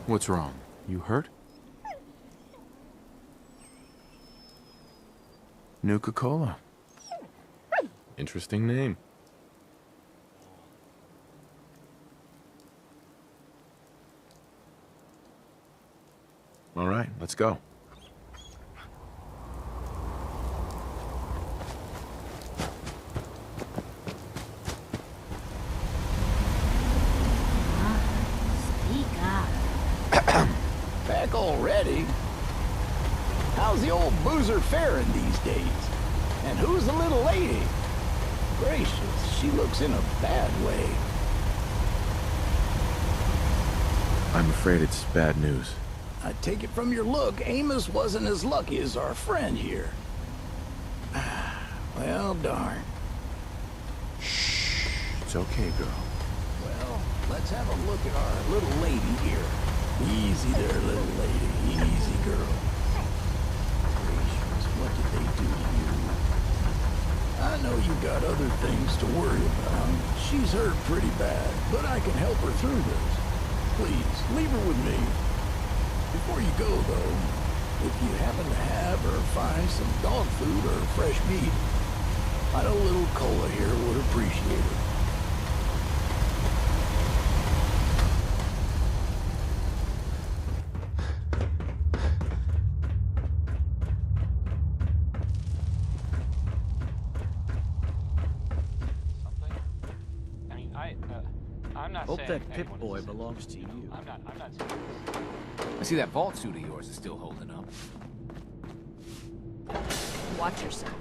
What's wrong? You hurt? Nuka-Cola. Interesting name. All right, let's go. Back already? How's the old boozer faring these days? And who's the little lady? Gracious, she looks in a bad way. I'm afraid it's bad news. I take it from your look, Amos wasn't as lucky as our friend here. Well, darn. Shh. It's okay, girl. Well, let's have a look at our little lady here. Easy there, little lady. Easy, girl. Gracious, what did they do to you? I know you got other things to worry about. She's hurt pretty bad, but I can help her through this. Please, leave her with me. Before you go, though, if you happen to have or find some dog food or fresh meat, I know little Cola here would appreciate it. Vault-Tec Pip-Boy belongs to you. I'm not I see that vault suit of yours is still holding up. Watch yourself.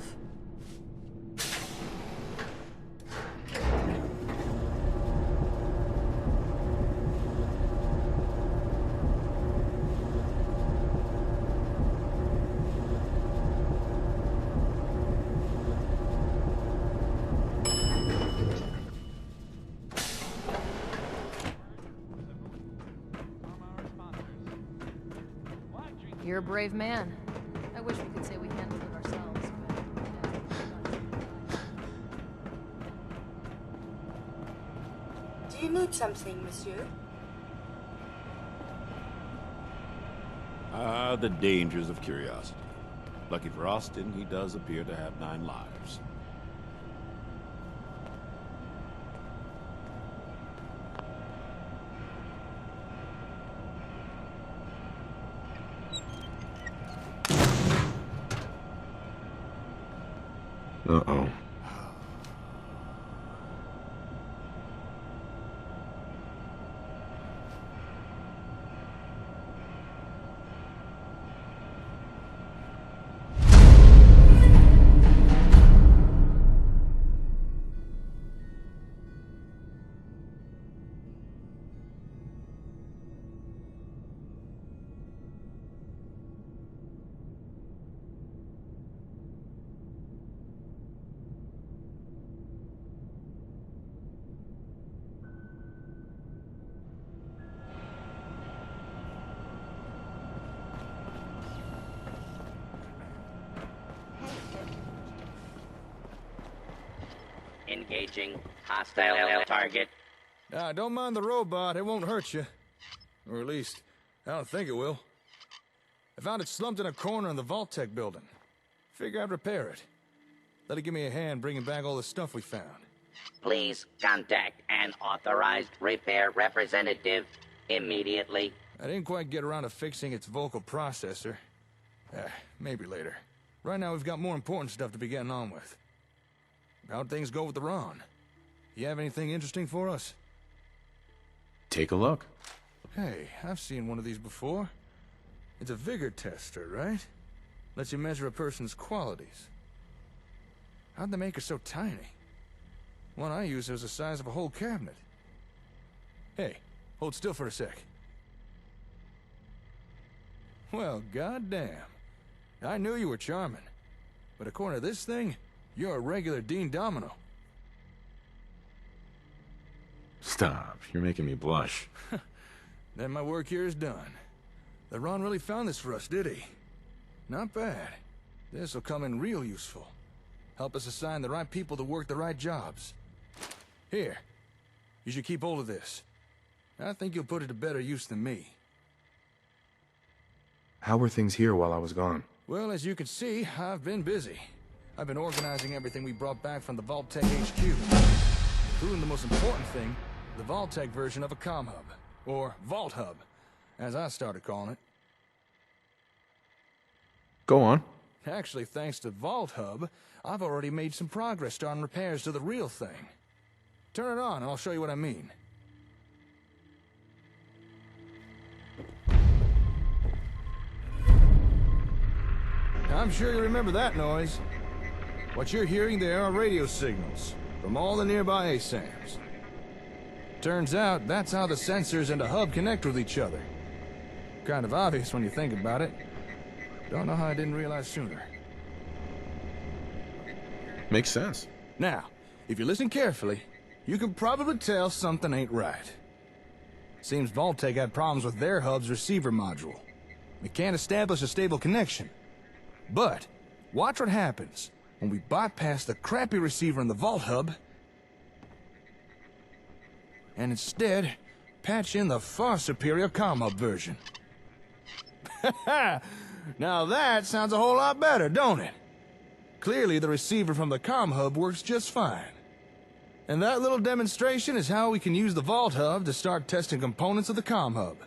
You're a brave man. I wish we could say we handled it ourselves, but... Do you need something, monsieur? The dangers of curiosity. Lucky for Austin, he does appear to have 9 lives. Uh-oh. Engaging hostile target. Don't mind the robot, it won't hurt you. Or at least, I don't think it will. I found it slumped in a corner in the Vault-Tec building. Figure I'd repair it. Let it give me a hand bringing back all the stuff we found. Please contact an authorized repair representative immediately. I didn't quite get around to fixing its vocal processor. Maybe later. Right now we've got more important stuff to be getting on with. How'd things go with the Ron? You have anything interesting for us? Take a look. Hey, I've seen one of these before. It's a vigor tester, right? Lets you measure a person's qualities. How'd they make it so tiny? One I used was the size of a whole cabinet. Hey, hold still for a sec. Well, goddamn. I knew you were charming. But according to this thing, you're a regular Dean Domino. Stop. You're making me blush. Then my work here is done. The Ron really found this for us, did he? Not bad. This'll come in real useful. Help us assign the right people to work the right jobs. Here. You should keep hold of this. I think you'll put it to better use than me. How were things here while I was gone? Well, as you can see, I've been busy. I've been organizing everything we brought back from the Vault-Tec HQ, including the most important thing, the Vault-Tec version of a comm hub, or Vault Hub, as I started calling it. Go on. Actually, thanks to Vault Hub, I've already made some progress starting repairs to the real thing. Turn it on and I'll show you what I mean. I'm sure you remember that noise. What you're hearing there are radio signals from all the nearby ASAMs. Turns out that's how the sensors and the hub connect with each other. Kind of obvious when you think about it. Don't know how I didn't realize sooner. Makes sense. Now, if you listen carefully, you can probably tell something ain't right. Seems Vault-Tec had problems with their hub's receiver module. It can't establish a stable connection. But, watch what happens when we bypass the crappy receiver in the Vault Hub and instead patch in the far superior comm hub version. Now that sounds a whole lot better, don't it? Clearly the receiver from the comm hub works just fine. And that little demonstration is how we can use the Vault Hub to start testing components of the comm hub.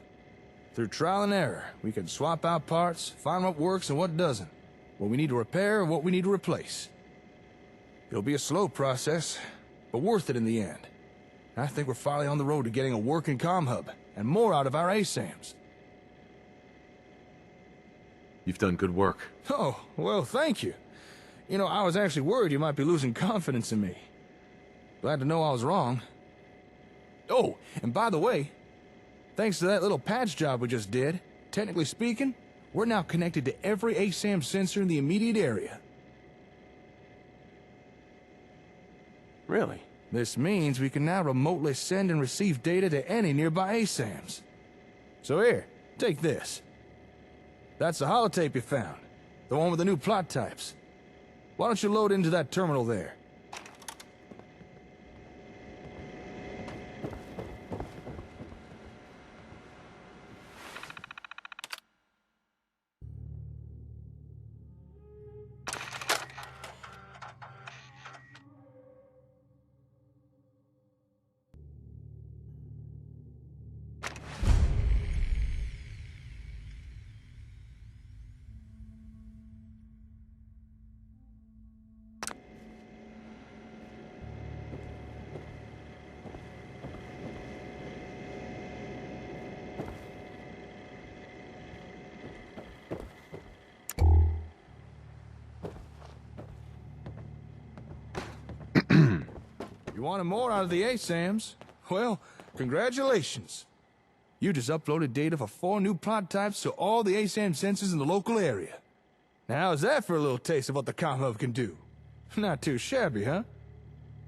Through trial and error, we can swap out parts, find what works and what doesn't, what we need to repair and what we need to replace. It'll be a slow process, but worth it in the end. I think we're finally on the road to getting a working comm hub and more out of our ASAMs. You've done good work. Oh, well, thank you. You know, I was actually worried you might be losing confidence in me. Glad to know I was wrong. Oh, and by the way, thanks to that little patch job we just did, technically speaking, we're now connected to every ASAM sensor in the immediate area. Really? This means we can now remotely send and receive data to any nearby ASAMs. So here, take this. That's the holotape you found, the one with the new plot types. Why don't you load into that terminal there? You wanted more out of the ASAMs? Well, congratulations. You just uploaded data for 4 new plot types to all the ASAM sensors in the local area. Now, how's that for a little taste of what the comm hub can do? Not too shabby, huh?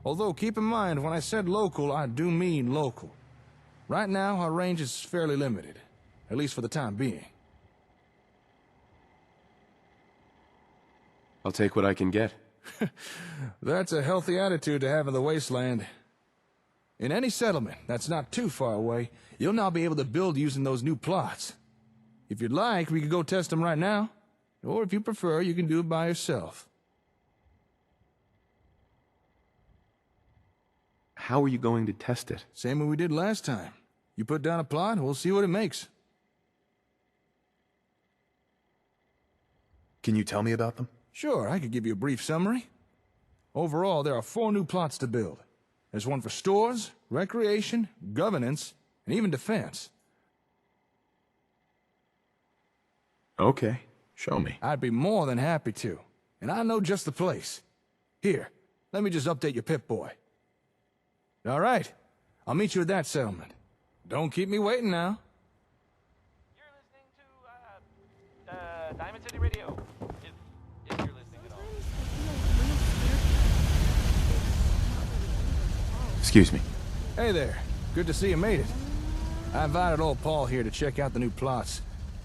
Although, keep in mind, when I said local, I do mean local. Right now, our range is fairly limited, at least for the time being. I'll take what I can get. That's a healthy attitude to have in the wasteland. In any settlement that's not too far away, you'll now be able to build using those new plots. If you'd like, we could go test them right now. Or if you prefer, you can do it by yourself. How are you going to test it? Same way we did last time. You put down a plot, and we'll see what it makes. Can you tell me about them? Sure, I could give you a brief summary. Overall, there are 4 new plots to build. There's one for stores, recreation, governance, and even defense. Okay, show me. I'd be more than happy to. And I know just the place. Here, let me just update your Pip-Boy. All right, I'll meet you at that settlement. Don't keep me waiting now. You're listening to, Diamond City Radio. If you're listening at all. Excuse me. Hey there. Good to see you made it. I invited old Paul here to check out the new plots.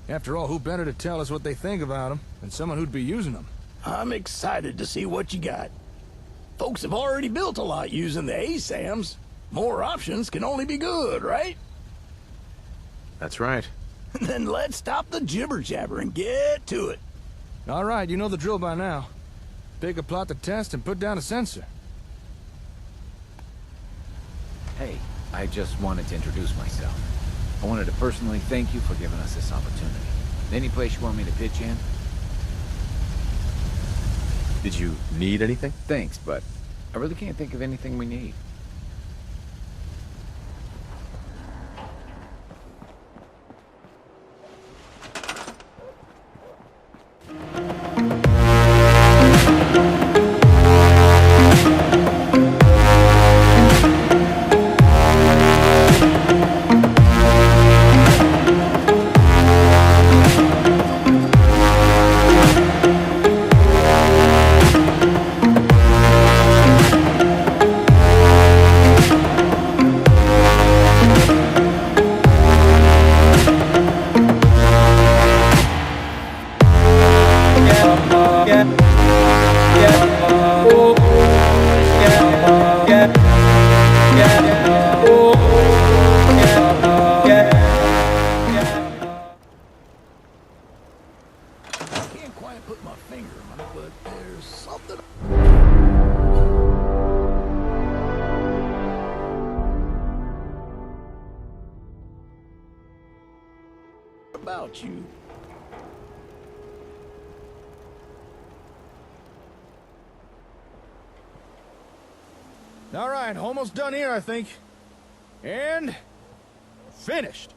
After all, who better to tell us what they think about them than someone who'd be using them? I'm excited to see what you got. Folks have already built a lot using the ASAMs. More options can only be good, right? That's right. Then let's stop the jibber-jabber and get to it. All right, you know the drill by now. Pick a plot to test and put down a sensor. Hey, I just wanted to introduce myself. I wanted to personally thank you for giving us this opportunity. Any place you want me to pitch in? Did you need anything? Thanks, but I really can't think of anything we need. Can't quite put my finger on it, but there's something about you. All right, almost done here, I think. And... finished.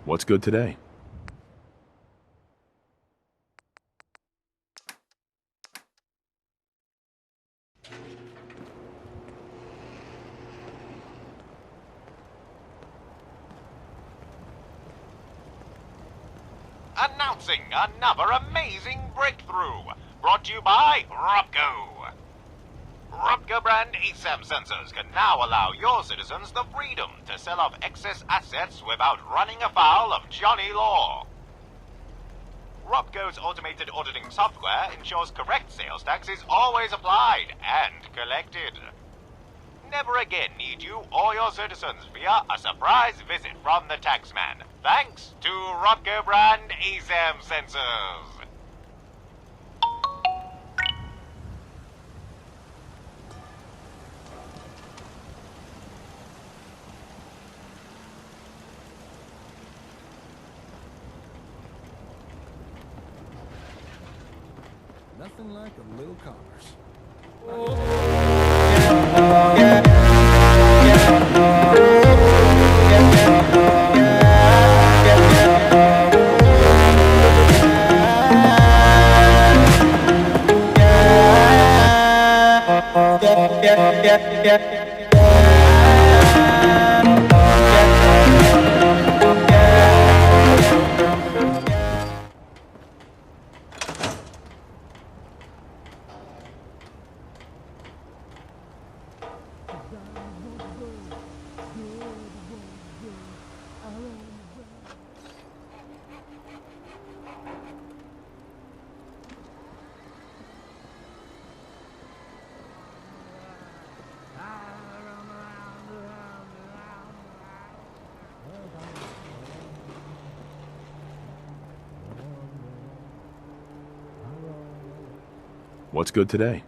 What's good today? Announcing another amazing breakthrough, brought to you by Robco. Robco brand ASAM sensors can now allow your citizens the freedom to sell off excess assets without running afoul of Johnny Law. Robco's automated auditing software ensures correct sales tax is always applied and collected. Never again need you or your citizens fear a surprise visit from the taxman, thanks to Robco brand ASAM sensors. Nothing like a little commerce. What's good today?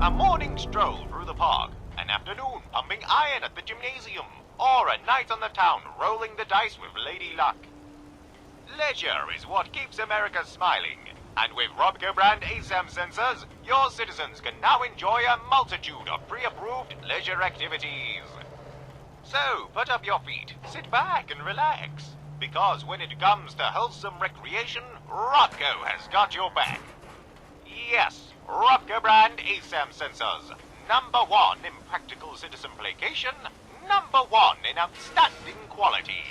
A morning stroll through the park, an afternoon pumping iron at the gymnasium, or a night on the town rolling the dice with Lady Luck. Leisure is what keeps America smiling, and with Robco brand ASAM sensors, your citizens can now enjoy a multitude of pre-approved leisure activities. So, put up your feet, sit back and relax, because when it comes to wholesome recreation, Robco has got your back. Yes, Rupker brand ASAM sensors. #1 in practical citizen placation. #1 in outstanding quality.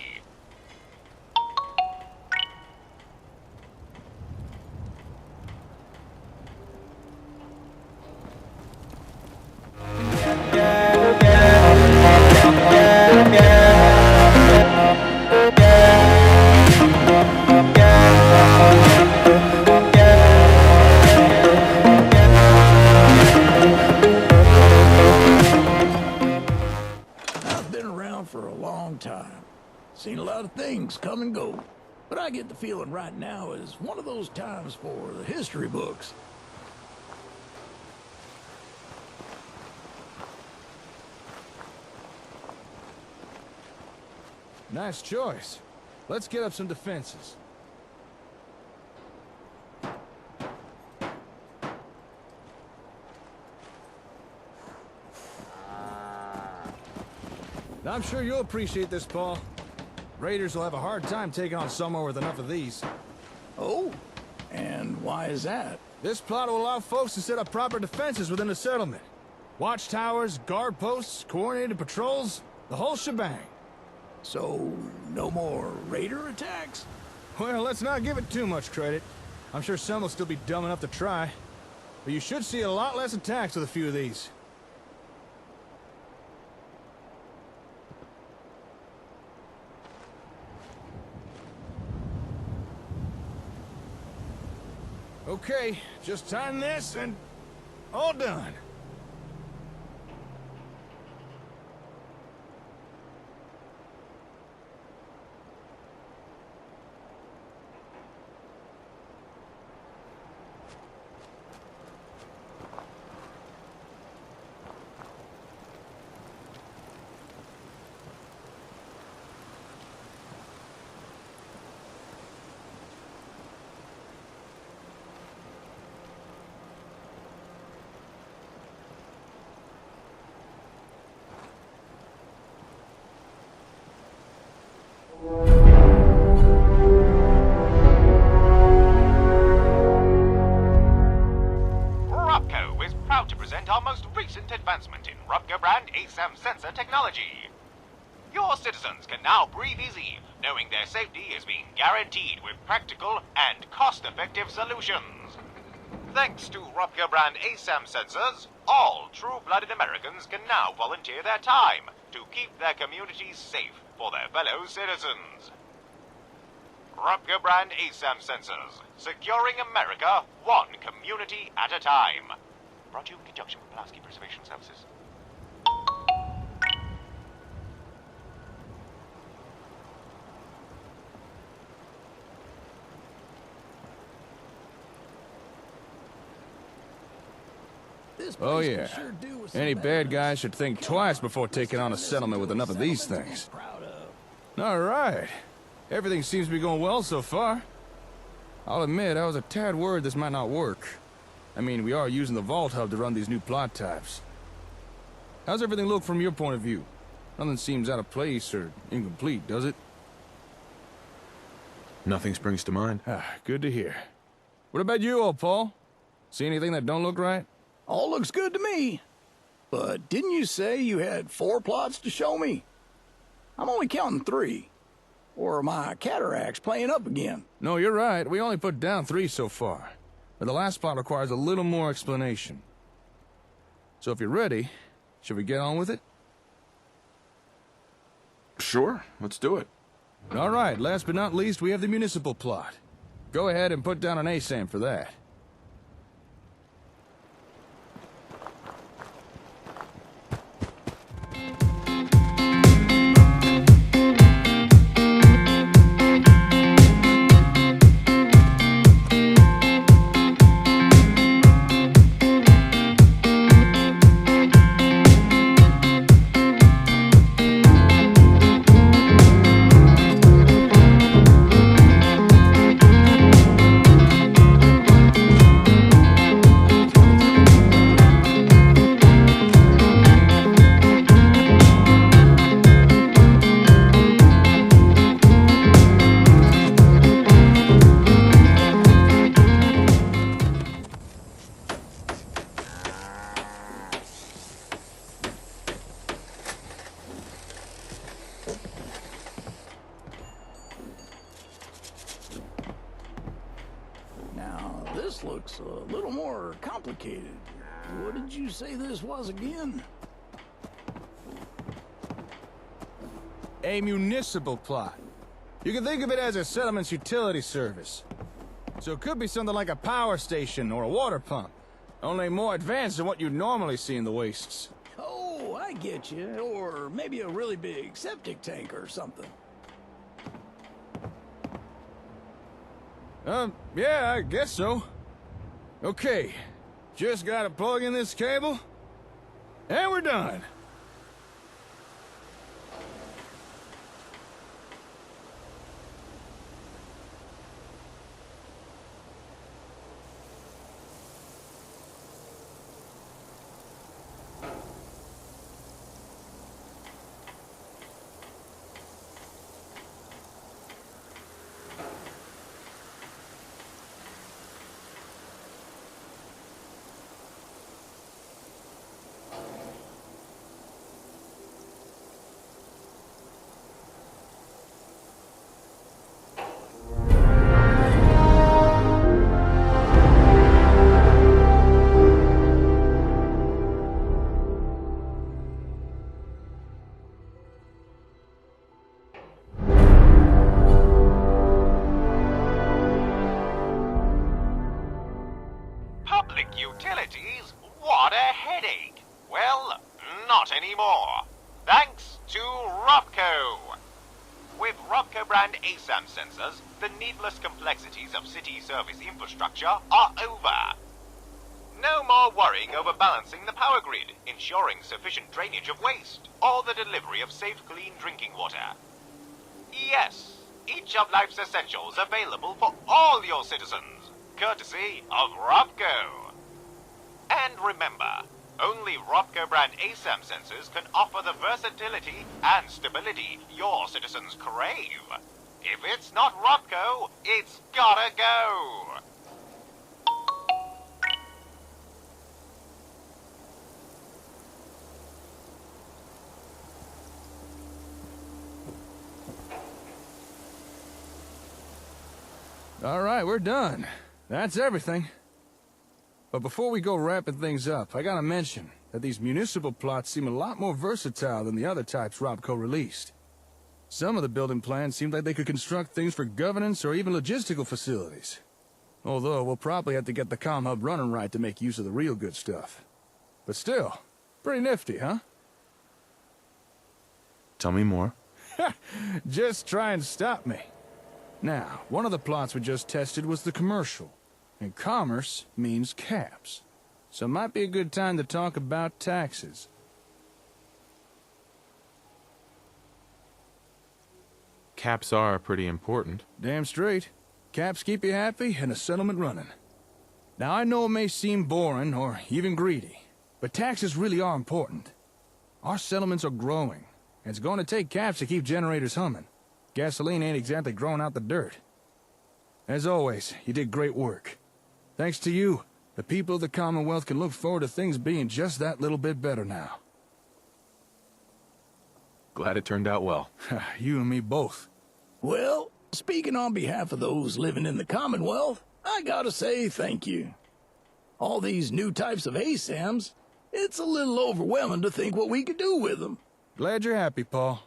I've been around for a long time. Seen a lot of things come and go. But I get the feeling right now is one of those times for the history books. Nice choice. Let's get up some defenses. I'm sure you'll appreciate this, Paul. Raiders will have a hard time taking on somewhere with enough of these. Oh? And why is that? This plot will allow folks to set up proper defenses within the settlement. Watchtowers, guard posts, coordinated patrols, the whole shebang. So, no more raider attacks? Well, let's not give it too much credit. I'm sure some will still be dumb enough to try. But you should see a lot less attacks with a few of these. Okay, just time this and all done. Rupco is proud to present our most recent advancement in Rupco brand ASAM sensor technology. Your citizens can now breathe easy, knowing their safety is being guaranteed with practical and cost-effective solutions. Thanks to Rupco brand ASAM sensors, all true-blooded Americans can now volunteer their time to keep their communities safe for their fellow citizens. Rupco brand ASAM sensors, securing America one community at a time. Brought to you in conjunction with Pulaski Preservation Services. Oh yeah. Any bad guy should think twice before taking on a settlement with enough of these things. All right. Everything seems to be going well so far. I'll admit, I was a tad worried this might not work. I mean, we are using the Vault Hub to run these new plot types. How's everything look from your point of view? Nothing seems out of place or incomplete, does it? Nothing springs to mind. Ah, good to hear. What about you, old Paul? See anything that don't look right? All looks good to me. But didn't you say you had 4 plots to show me? I'm only counting 3. Or are my cataracts playing up again? No, you're right. We only put down 3 so far. But the last plot requires a little more explanation. So if you're ready, should we get on with it? Sure, let's do it. All right, last but not least, we have the municipal plot. Go ahead and put down an ASAM for that. This looks a little more complicated. What did you say this was again? A municipal plot. You can think of it as a settlement's utility service. So it could be something like a power station or a water pump, only more advanced than what you'd normally see in the wastes. Oh, I get you. Or maybe a really big septic tank or something. Yeah, I guess so. Okay, just gotta plug in this cable, and we're done. Public utilities? What a headache! Well, not anymore. Thanks to Robco. With Robco brand ASAM sensors, the needless complexities of city service infrastructure are over. No more worrying over balancing the power grid, ensuring sufficient drainage of waste, or the delivery of safe, clean drinking water. Yes, each of life's essentials available for all your citizens, courtesy of Robco. And remember, only Robco brand ASAM sensors can offer the versatility and stability your citizens crave. If it's not Robco, it's gotta go. All right, we're done. That's everything. But before we go wrapping things up, I gotta mention that these municipal plots seem a lot more versatile than the other types Robco released. Some of the building plans seemed like they could construct things for governance or even logistical facilities. Although, we'll probably have to get the comm hub running right to make use of the real good stuff. But still, pretty nifty, huh? Tell me more. Just try and stop me. Now, one of the plots we just tested was the commercial. And commerce means caps. So it might be a good time to talk about taxes. Caps are pretty important. Damn straight. Caps keep you happy and a settlement running. Now, I know it may seem boring or even greedy, but taxes really are important. Our settlements are growing, and it's going to take caps to keep generators humming. Gasoline ain't exactly growing out the dirt. As always, you did great work. Thanks to you, the people of the Commonwealth can look forward to things being just that little bit better now. Glad it turned out well. You and me both. Well, speaking on behalf of those living in the Commonwealth, I gotta say thank you. All these new types of ASAMs, it's a little overwhelming to think what we could do with them. Glad you're happy, Paul.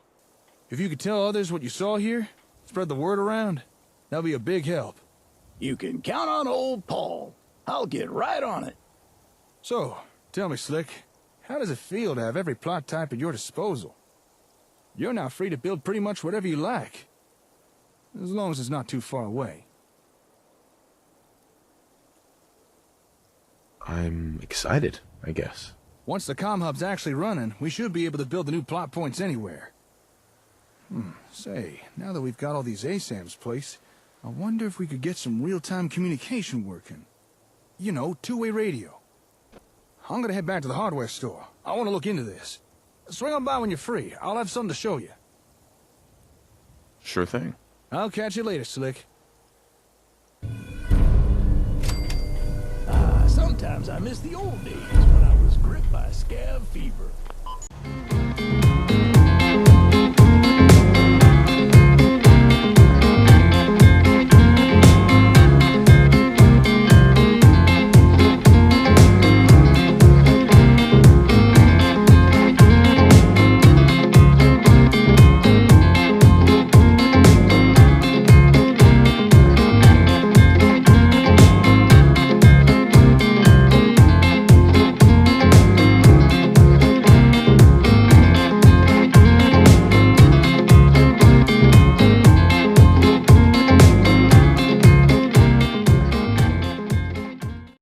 If you could tell others what you saw here, spread the word around, that'll be a big help. You can count on old Paul. I'll get right on it. So, tell me, Slick, how does it feel to have every plot type at your disposal? You're now free to build pretty much whatever you like. As long as it's not too far away. I'm excited, I guess. Once the comm hub's actually running, we should be able to build the new plot points anywhere. Say, now that we've got all these ASAMs placed, I wonder if we could get some real-time communication working. You know, two-way radio. I'm gonna head back to the hardware store. I want to look into this. Swing on by when you're free. I'll have something to show you. Sure thing. I'll catch you later, Slick. Sometimes I miss the old days when I was gripped by scab fever.